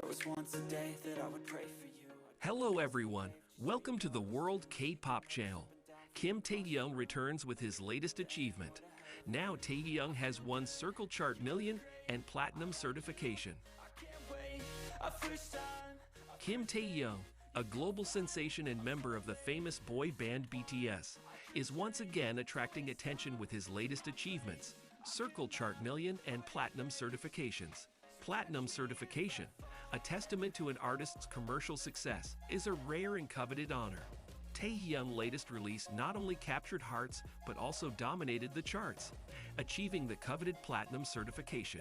was once a day that I would pray for you. Hello everyone, welcome to the World K-Pop Channel. Kim Taehyung returns with his latest achievement. Now Taehyung has won Circle Chart Million and Platinum certification. Kim Taehyung, a global sensation and member of the famous boy band BTS, is once again attracting attention with his latest achievements, Circle Chart Million and Platinum certifications. Platinum certification, a testament to an artist's commercial success, is a rare and coveted honor. Taehyung's latest release not only captured hearts but also dominated the charts, achieving the coveted Platinum certification.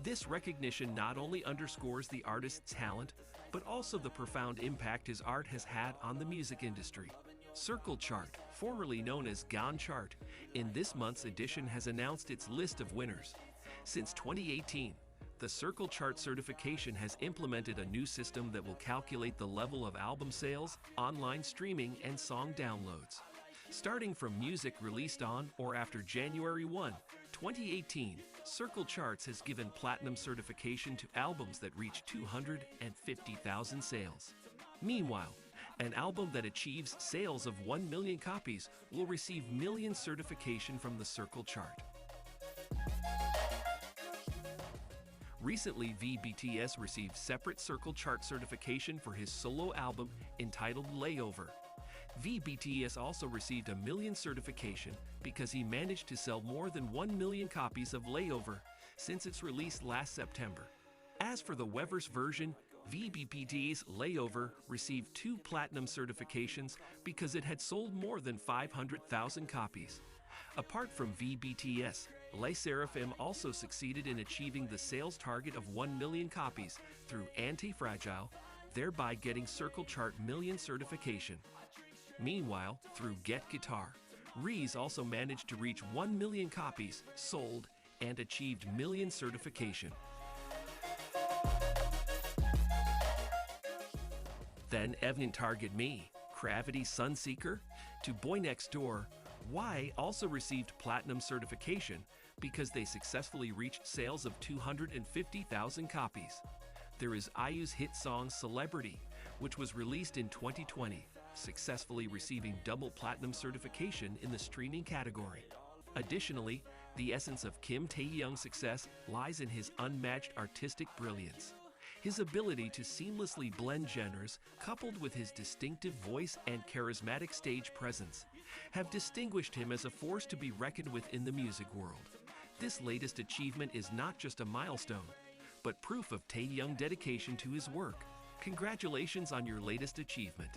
This recognition not only underscores the artist's talent, but also the profound impact his art has had on the music industry. Circle Chart, formerly known as GAN Chart, in this month's edition has announced its list of winners. Since 2018, the Circle Chart certification has implemented a new system that will calculate the level of album sales, online streaming, and song downloads. Starting from music released on or after January 1, 2018, Circle Charts has given Platinum certification to albums that reach 250,000 sales. Meanwhile, an album that achieves sales of 1 million copies will receive Million certification from the Circle Chart. Recently, BTS received separate Circle Chart certification for his solo album entitled Layover. BTS also received a Million certification because he managed to sell more than 1 million copies of Layover since its release last September. As for the Weverse version, BTS Layover received 2 Platinum certifications because it had sold more than 500,000 copies. Apart from BTS, Les Seraphim also succeeded in achieving the sales target of 1 million copies through Anti-Fragile, thereby getting Circle Chart Million certification. Meanwhile, through Get Guitar, Reese also managed to reach 1 million copies sold and achieved Million certification. Then Evan Target Me, Gravity Sunseeker, to Boy Next Door, Y also received Platinum certification because they successfully reached sales of 250,000 copies. There is IU's hit song Celebrity, which was released in 2020, successfully receiving double Platinum certification in the streaming category. Additionally, the essence of Kim Taehyung's success lies in his unmatched artistic brilliance. His ability to seamlessly blend genres, coupled with his distinctive voice and charismatic stage presence, have distinguished him as a force to be reckoned with in the music world. This latest achievement is not just a milestone, but proof of Taehyung's dedication to his work. Congratulations on your latest achievement.